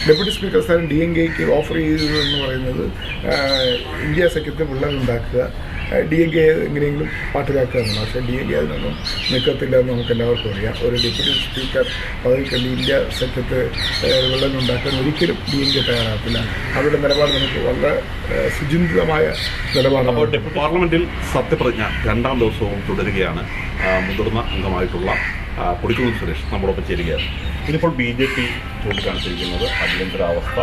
Deputy speaker സ്ഥാനം DMK-ക്ക് offer ചെയ്തതെന്ന് പറയുന്നത് ഇന്ത്യ സഖ്യത്തിൽ വിള്ളലുണ്ടാക്കുക, DMK എങ്ങനെയെങ്കിലും പാട്ടിലാക്കുക എന്നാണ്. പക്ഷേ DMK അതിനൊന്നും നിൽക്കത്തില്ല എന്ന് നമുക്ക് എല്ലാവർക്കും അറിയാം. ഒരു ഡെപ്യൂട്ടി സ്പീക്കർ പദവിക്കണ്ടി ഇന്ത്യ സഖ്യത്ത് വിള്ളലുണ്ടാക്കാൻ ഒരിക്കലും DMK തയ്യാറാകത്തില്ല. അവരുടെ നിലപാട് നമുക്ക് വളരെ സുചിന്തിതമായ നിലപാടാണ്. അപ്പോൾ പാർലമെന്റിൽ സത്യപ്രതിജ്ഞ 2ാം ദിവസവും തുടരുകയാണ്. മുതിർന്ന അംഗമായിട്ടുള്ള കൊടിക്കുന്നിൽ സുരേഷ് നമ്മളൊപ്പം ചേരുകയാണ്. ഇതിപ്പോൾ BJP ചൂണ്ടിക്കാണിച്ചിരിക്കുന്നത് അടിയന്തരാവസ്ഥ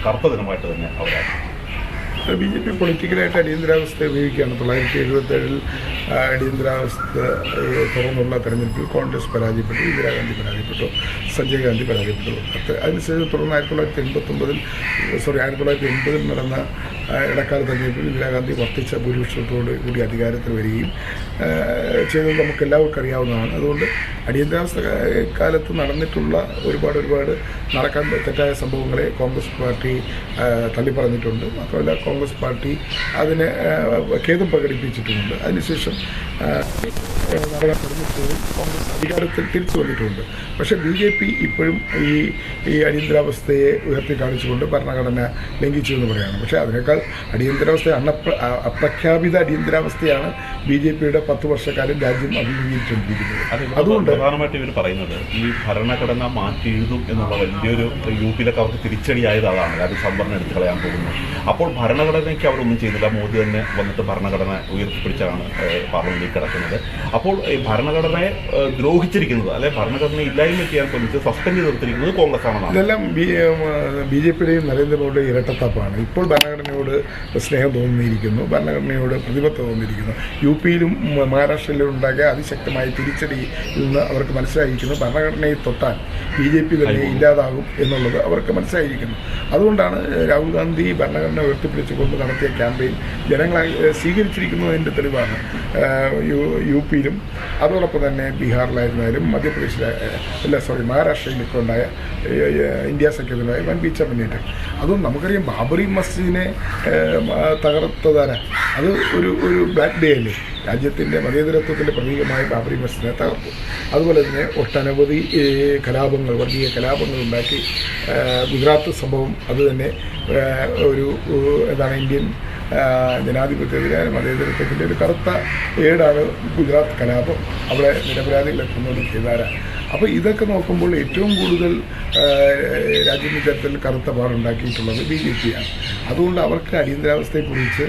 കറുത്ത ദിനമായിട്ട് തന്നെ അവരാണ്. BJP പൊളിറ്റിക്കലായിട്ട് അടിയന്തരാവസ്ഥ ഉപയോഗിക്കുകയാണ്. 1977 അടിയന്തരാവസ്ഥ തുറന്നുള്ള തെരഞ്ഞെടുപ്പിൽ കോൺഗ്രസ് പരാജയപ്പെട്ടു, ഇന്ദിരാഗാന്ധി പരാജയപ്പെട്ടു, സഞ്ജയ് ഗാന്ധി പരാജയപ്പെട്ടു. അതിനുശേഷം തുടർന്ന് 1980 നടന്ന ഇടക്കാല തെരഞ്ഞെടുപ്പിൽ ഇന്ദിരാഗാന്ധി വർദ്ധിച്ച ഭൂരിപക്ഷത്തോട് കൂടി അധികാരത്തിൽ വരികയും ചെയ്തത് നമുക്ക് എല്ലാവർക്കും അറിയാവുന്നതാണ്. അതുകൊണ്ട് അടിയന്തരാവസ്ഥ കാലത്ത് നടന്നിട്ടുള്ള ഒരുപാട് നടക്കാൻ തെറ്റായ സംഭവങ്ങളെ കോൺഗ്രസ് പാർട്ടി തള്ളിപ്പറഞ്ഞിട്ടുണ്ട്. മാത്രമല്ല കോൺഗ്രസ് പാർട്ടി അതിന് ഖേദം പ്രകടിപ്പിച്ചിട്ടുമുണ്ട്. അതിനുശേഷം നടന്ന തെരഞ്ഞെടുപ്പുകളിൽ കോൺഗ്രസ് അധികാരത്തിൽ തിരിച്ചു വന്നിട്ടുണ്ട്. പക്ഷേ BJP ഇപ്പോഴും ഈ അടിയന്തരാവസ്ഥയെ ഉയർത്തി കാണിച്ചുകൊണ്ട് ഭരണഘടന ലംഘിച്ചു എന്ന് പറയുകയാണ്. പക്ഷേ അതിനേക്കാൾ അടിയന്തരാവസ്ഥ അപ്രഖ്യാപിത അടിയന്തരാവസ്ഥയാണ് BJPയുടെ 10 വർഷക്കാലം രാജ്യം അഭിമുഖീകരിച്ചുകൊണ്ടിരിക്കുന്നത്. അതുകൊണ്ട് പ്രധാനമായിട്ട് ഇവർ പറയുന്നത് ഈ ഭരണഘടന മാറ്റി എഴുതും എന്നുള്ള വലിയൊരു ഗ്രൂപ്പിലൊക്കെ അവർക്ക് തിരിച്ചടിയായത് അതാണ്. അത് സംവരണം എടുത്തു കളയാൻ പോകുന്നു. അപ്പോൾ ഭരണഘടനയ്ക്ക് അവരൊന്നും ചെയ്യുന്നില്ല. മോദി തന്നെ വന്നിട്ട് ഭരണഘടന ഉയർത്തിപ്പിടിച്ചാണ് പാർലമെന്റിൽ കിടക്കുന്നത്. അപ്പോൾ ഈ ഭരണഘടനയെ ദ്രോഹിച്ചിരിക്കുന്നത് അല്ലെ ഭരണഘടന ഇല്ലായ്മ ചെയ്യാൻ ശ്രമിച്ച് സസ്പെൻഡ് ചെയ്ത് നിർത്തിയിരിക്കുന്നത് കോൺഗ്രസ് ആണെന്നാണ്. ഇതെല്ലാം BJPയുടെയും നരേന്ദ്രമോദിയുടെയും ഇരട്ടത്താപ്പാണ്. ഇപ്പോൾ ഭരണഘടനയോട് സ്നേഹം തോന്നിയിരിക്കുന്നു, ഭരണഘടനയോട് പ്രതിബദ്ധത തോന്നിയിരിക്കുന്നു. UPയിലും മഹാരാഷ്ട്രയിലും ഉണ്ടാക്കിയ അതിശക്തമായ തിരിച്ചടി നിന്ന് അവർക്ക് മനസ്സിലായിരിക്കുന്നു. ഭരണഘടനയെ തൊട്ടാൽ BJP തന്നെ ഇല്ലാതാകും എന്നുള്ളത് അവർക്ക് മനസ്സിലായിരിക്കുന്നു. അതുകൊണ്ടാണ് രാഹുൽ ഗാന്ധി ഭരണഘടന ഉയർത്തിപ്പിടിച്ചുകൊണ്ട് നടത്തിയ ക്യാമ്പയിൻ ജനങ്ങളെ സ്വീകരിച്ചിരിക്കുന്നതിൻ്റെ തെളിവാണ്. UPയിലും അതോടൊപ്പം തന്നെ ബീഹാറിലായിരുന്നാലും മഹാരാഷ്ട്രയിലൊക്കെ ഉണ്ടായ ഇന്ത്യ സഖ്യത്തിലുണ്ടായ വൻ വീഴ്ച മുന്നേറ്റം. അതും നമുക്കറിയാം. ബാബറി മസ്ജിദിനെ തകർത്തതാരാ? അത് ഒരു ബ്ലാക്ക് ഡേ അല്ലേ? രാജ്യത്തിൻ്റെ മതേതരത്വത്തിൻ്റെ പ്രതീകമായ ബാബറി മസ്ജിദിനെ തകർത്തു. അതുപോലെ തന്നെ ഒട്ടനവധി വർഗീയ കലാപങ്ങൾ ഉണ്ടാക്കി. ഗുജറാത്ത് സംഭവം അത് തന്നെ ഇന്ത്യൻ ജനാധിപത്യത്തിലെ മതേതരത്വത്തിൻ്റെ ഒരു കറുത്ത ഏടാണ് ഗുജറാത്ത് കലാപം. അവിടെ നിരപരാധികളെ കൊന്നൊരു ചെയ്താരാ. അപ്പോൾ ഇതൊക്കെ നോക്കുമ്പോൾ ഏറ്റവും കൂടുതൽ രാജ്യത്തിൻ്റെ ചരിത്രത്തിൽ കറുത്ത പാടുണ്ടാക്കിയിട്ടുള്ളത് BJPയാണ്. അതുകൊണ്ട് അവർക്ക് അടിയന്തരാവസ്ഥയെക്കുറിച്ച്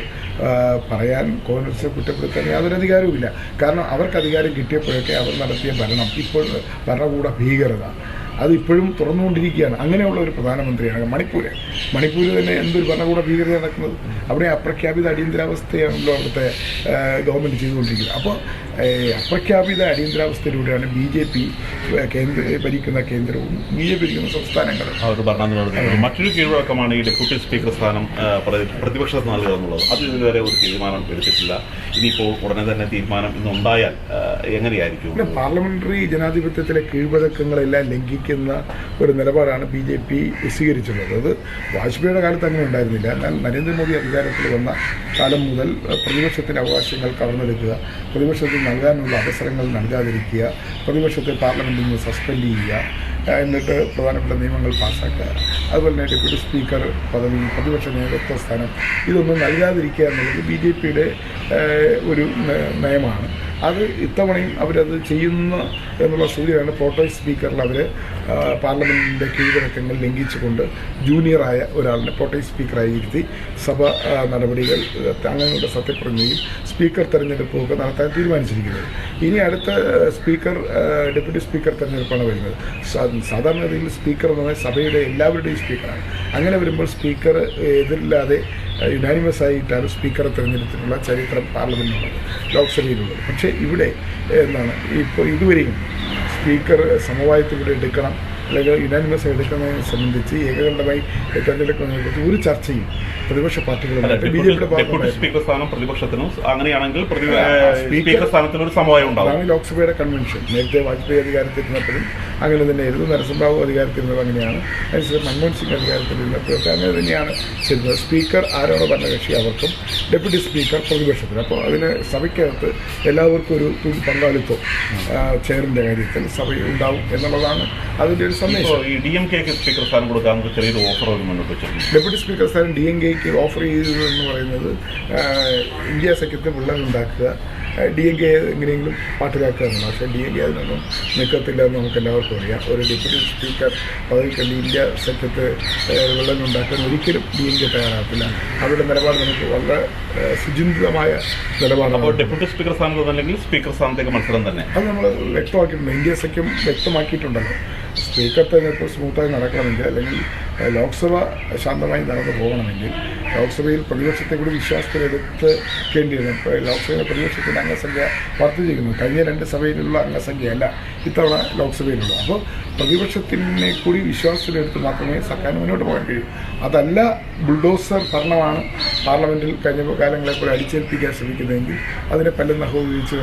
പറയാൻ കോൺഗ്രസ് കുറ്റപ്പെടുത്താൻ യാതൊരു അധികാരവുമില്ല. കാരണം അവർക്ക് അധികാരം കിട്ടിയപ്പോഴൊക്കെ അവർ നടത്തിയ ഭരണം ഇപ്പോൾ ഭരണകൂട ഭീകരത അതിപ്പോഴും തുറന്നുകൊണ്ടിരിക്കുകയാണ്. അങ്ങനെയുള്ള ഒരു പ്രധാനമന്ത്രിയാണ് മണിപ്പൂർ തന്നെ എന്തൊരു ഭരണകൂട ഭീകരത നടക്കുന്നത്. അവിടെ അപ്രഖ്യാപിത അടിയന്തരാവസ്ഥയാണല്ലോ അവിടുത്തെ ഗവൺമെൻറ് ചെയ്തുകൊണ്ടിരിക്കുന്നത്. അപ്പോൾ അപ്രഖ്യാപിത അടിയന്തരാവസ്ഥയിലൂടെയാണ് BJP ഭരിക്കുന്ന കേന്ദ്രവും BJP ഭരിക്കുന്ന സംസ്ഥാനങ്ങളും മറ്റൊരു കീഴ്വഴക്കമാണ് ഈ ഡെപ്യൂട്ടി സ്പീക്കർ സ്ഥാനം പ്രതിപക്ഷത്തിന് നൽകുക എന്നുള്ളത്. അത് ഇതുവരെ ഒരു തീരുമാനം എടുത്തിട്ടില്ല. ഇനിയിപ്പോൾ ഉടനെ തന്നെ തീരുമാനം ഇന്നുണ്ടായാൽ എങ്ങനെയായിരിക്കും? പാർലമെന്ററി ജനാധിപത്യത്തിലെ കീഴ്വഴക്കങ്ങളെല്ലാം ലംഘിക്കുന്ന ഒരു നിലപാടാണ് BJP സ്വീകരിച്ചിട്ടുള്ളത്. അത് വാജ്പേയിയുടെ കാലത്ത് അങ്ങനെ ഉണ്ടായിരുന്നില്ല. എന്നാൽ നരേന്ദ്രമോദി അധികാരത്തിൽ വന്ന കാലം മുതൽ പ്രതിപക്ഷത്തിൻ്റെ അവകാശങ്ങൾ കവർന്നെടുക്കുക, പ്രതിപക്ഷത്തിന് നൽകാനുള്ള അവസരങ്ങൾ നൽകാതിരിക്കുക, പ്രതിപക്ഷത്തെ പാർലമെന്റിൽ നിന്ന് സസ്പെൻഡ് ചെയ്യുക, എന്നിട്ട് പ്രധാനപ്പെട്ട നിയമങ്ങൾ പാസ്സാക്കുക, അതുപോലെ തന്നെ ഡെപ്യൂട്ടി സ്പീക്കർ പദവി, പ്രതിപക്ഷ നേതൃത്വ സ്ഥാനം ഇതൊന്നും നൽകാതിരിക്കുക എന്നുള്ളത് BJPയുടെ ഒരു നയമാണ്. അത് ഇത്തവണയും അവരത് ചെയ്യുന്ന എന്നുള്ള സൂചനയാണ്. പ്രോട്ടോയ്സ് സ്പീക്കറിൽ അവർ പാർലമെൻറ്റിൻ്റെ കീഴ്വഴക്കങ്ങൾ ലംഘിച്ചുകൊണ്ട് ജൂനിയറായ ഒരാളിനെ പ്രോട്ടോയ്സ് സ്പീക്കറായി ഇരുത്തി സഭ നടപടികൾ അംഗങ്ങളുടെ സത്യപ്രതിജ്ഞയും സ്പീക്കർ തെരഞ്ഞെടുപ്പുമൊക്കെ നടത്താൻ തീരുമാനിച്ചിരിക്കുന്നത്. ഇനി അടുത്ത ഡെപ്യൂട്ടി സ്പീക്കർ തെരഞ്ഞെടുപ്പാണ് വരുന്നത്. സാധാരണഗതിയിൽ സ്പീക്കർ എന്ന് പറഞ്ഞാൽ സഭയുടെ എല്ലാവരുടെയും സ്പീക്കറാണ്. അങ്ങനെ വരുമ്പോൾ സ്പീക്കർ എതിരില്ലാതെ യുനാനിമസ് ആയിട്ടാണ് സ്പീക്കറെ തിരഞ്ഞെടുത്തിട്ടുള്ള ചരിത്രം പാർലമെൻറ്റിലുള്ളത്, ലോക്സഭയിലുള്ളത്. പക്ഷേ ഇവിടെ ഇപ്പോൾ ഇതുവരെയും സ്പീക്കർ സമവായത്തിലൂടെ എടുക്കണം അല്ലെങ്കിൽ യുനാനിമസ് എടുക്കുന്നതിനെ സംബന്ധിച്ച് ഏകകണ്ഠമായി തെരഞ്ഞെടുക്കുന്നതിനെക്കുറിച്ച് ഒരു ചർച്ചയും പ്രതിപക്ഷ പാർട്ടികളുമായിട്ട് BJPയുടെ സ്പീക്കർ സ്ഥാനം പ്രതിപക്ഷത്തിനും അങ്ങനെയാണെങ്കിൽ സ്പീക്കർ സ്ഥാനത്തിന് ഒരു സമവായം ഉണ്ടാവും. അതാണ് ലോക്സഭയുടെ കൺവെൻഷൻ. നേരത്തെ വാജ്പേയി അധികാരത്തിരുന്നപ്പോഴും അങ്ങനെ തന്നെയായിരുന്നു. നരസിംഹറാവു അധികാരത്തിരുന്നത് അങ്ങനെയാണ്. അതിനുശേഷം മൻമോഹൻ സിംഗ് അധികാരത്തിലിരുന്നപ്പോഴൊക്കെ അങ്ങനെ തന്നെയാണ് ചെയ്യുന്നത്. സ്പീക്കർ ആരാണോ ഭരണകക്ഷി അവർക്കും ഡെപ്യൂട്ടി സ്പീക്കർ പ്രതിപക്ഷത്തിന്. അപ്പോൾ അതിന് സഭയ്ക്കകത്ത് എല്ലാവർക്കും ഒരു പങ്കാളിത്തം ചെയറിൻ്റെ കാര്യത്തിൽ സഭ ഉണ്ടാവും എന്നുള്ളതാണ് അതിൻ്റെ ഒരു സന്ദേശം. ഈ DMK സ്പീക്കർ സ്ഥാനം കൊടുക്കാൻ നമുക്ക് ചെറിയൊരു ഓഫർ അവർ മുന്നോട്ട് വെച്ചിട്ടുണ്ട്. ഡെപ്യൂട്ടി സ്പീക്കർ സ്ഥാനം DMKക്ക് ഓഫർ ചെയ്തതെന്ന് പറയുന്നത് ഇന്ത്യ സഖ്യത്തെ വിള്ളലുണ്ടാക്കുക, DMK എങ്ങനെയെങ്കിലും പാട്ടിലാക്കുക എന്നാണ്. പക്ഷേ DMK അതിനൊന്നും നിൽക്കത്തില്ല എന്ന് നമുക്ക് എല്ലാവർക്കും അറിയാം. ഒരു ഡെപ്യൂട്ടി സ്പീക്കർ പദവിക്കണ്ടി ഇന്ത്യ സഖ്യത്തെ വിള്ളലുണ്ടാക്കാൻ ഒരിക്കലും DMK തയ്യാറാകത്തില്ല. അവരുടെ നിലപാട് നമുക്ക് വളരെ സുചിന്തിതമായ നിലപാടാണ്. അപ്പോൾ ഡെപ്യൂട്ടി സ്പീക്കർ സ്ഥാനത്ത് അല്ലെങ്കിൽ സ്പീക്കർ സ്ഥാനത്തേക്ക് മത്സരം തന്നെ അത് നമ്മൾ വ്യക്തമാക്കിയിട്ടുണ്ട്. ഇന്ത്യ സഖ്യം വ്യക്തമാക്കിയിട്ടുണ്ടല്ലോ. സ്പീക്കർ തെരഞ്ഞെടുപ്പ് സ്മൂത്തായി നടക്കണമെങ്കിൽ, അല്ലെങ്കിൽ ലോക്സഭ ശാന്തമായി നടന്നു പോകണമെങ്കിൽ ലോക്സഭയിൽ പ്രതിപക്ഷത്തെ കൂടി വിശ്വാസത്തിലെടുത്തേണ്ടിയിരുന്നു. ഇപ്പോൾ ലോക്സഭയിലെ പ്രതിപക്ഷത്തിൻ്റെ അംഗസംഖ്യ വർദ്ധിച്ചിരിക്കുന്നു. കഴിഞ്ഞ 2 സഭയിലുള്ള അംഗസംഖ്യയല്ല ഇത്തവണ ലോക്സഭയിലുള്ളത്. അപ്പോൾ പ്രതിപക്ഷത്തിനെ കൂടി വിശ്വാസത്തിലെടുത്ത് മാത്രമേ സർക്കാരിന് മുന്നോട്ട് പോകാൻ കഴിയൂ. അതല്ല ബുൾഡോസർ ഭരണമാണ് പാർലമെൻറ്റിൽ കഴിഞ്ഞ കാലങ്ങളെ കൂടെ അടിച്ചേൽപ്പിക്കാൻ ശ്രമിക്കുന്നതെങ്കിൽ അതിനെ പല്ലും ഉപയോഗിച്ച്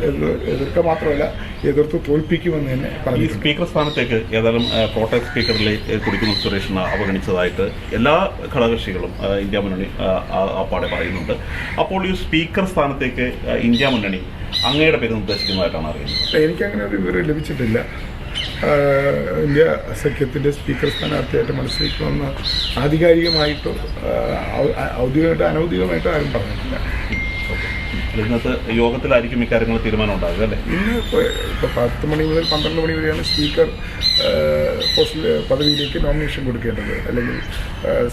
എതിർക്കുക മാത്രമല്ല എതിർത്ത് തോൽപ്പിക്കുമെന്ന് തന്നെ പറഞ്ഞു. സ്പീക്കർ സ്ഥാനത്തേക്ക് ഏതായാലും പ്രോട്ടേം സ്പീക്കറിലെ കൊടിക്കുന്നിൽ സുരേഷിനെ അവഗണിച്ചതായിട്ട് എല്ലാ ഘടകകക്ഷികളും ഇന്ത്യ മുന്നണി അപ്പാടെ പറയുന്നുണ്ട്. അപ്പോൾ ഈ സ്പീക്കർ സ്ഥാനത്തേക്ക് ഇന്ത്യ മുന്നണി അങ്ങയുടെ പേര് നിർദ്ദേശിക്കുന്നതായിട്ടാണ് അറിയുന്നത്. എനിക്കങ്ങനെ ഒരു വിവരം ലഭിച്ചിട്ടില്ല. ഇന്ത്യ സഖ്യത്തിൻ്റെ സ്പീക്കർ സ്ഥാനാർത്ഥിയായിട്ട് മത്സരിക്കുമെന്ന് ആധികാരികമായിട്ടോ ഔദ്യോഗികമായിട്ടോ അനൗദ്യോഗികമായിട്ടോ ആരും പറഞ്ഞിട്ടില്ല. ഇന്നത്തെ യോഗത്തിലായിരിക്കും ഇക്കാര്യങ്ങൾ തീരുമാനം ഉണ്ടാകുക അല്ലേ? ഇന്ന് ഇപ്പോൾ 10 മണി മുതൽ 12 മണി വരെയാണ് സ്പീക്കർ പോസ്റ്റിൽ പദവിയിലേക്ക് നോമിനേഷൻ കൊടുക്കേണ്ടത്, അല്ലെങ്കിൽ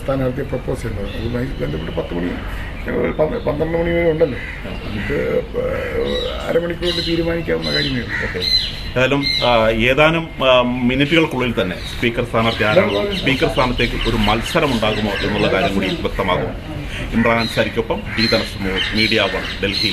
സ്ഥാനാർത്ഥിയെ പ്രപ്പോസ് ചെയ്യേണ്ടത്. അതുമായി ബന്ധപ്പെട്ട് 10 മണി 12 മണി വരെ ഉണ്ടല്ലോ. നമുക്ക് അരമണിക്കൂർ കൊണ്ട് തീരുമാനിക്കാവുന്ന കാര്യമേ ഉള്ളൂ. ഓക്കെ, ഏതായാലും ഏതാനും മിനിറ്റുകൾക്കുള്ളിൽ തന്നെ സ്പീക്കർ സ്ഥാനാർത്ഥി ആരാണോ, സ്പീക്കർ സ്ഥാനത്തേക്ക് ഒരു മത്സരം ഉണ്ടാകുമോ എന്നുള്ള കാര്യം കൂടി വ്യക്തമാകും. ഇമ്രാൻ അൻസാരിക്കൊപ്പം D. ധനസ്മൂർ, മീഡിയ 1, ഡൽഹി.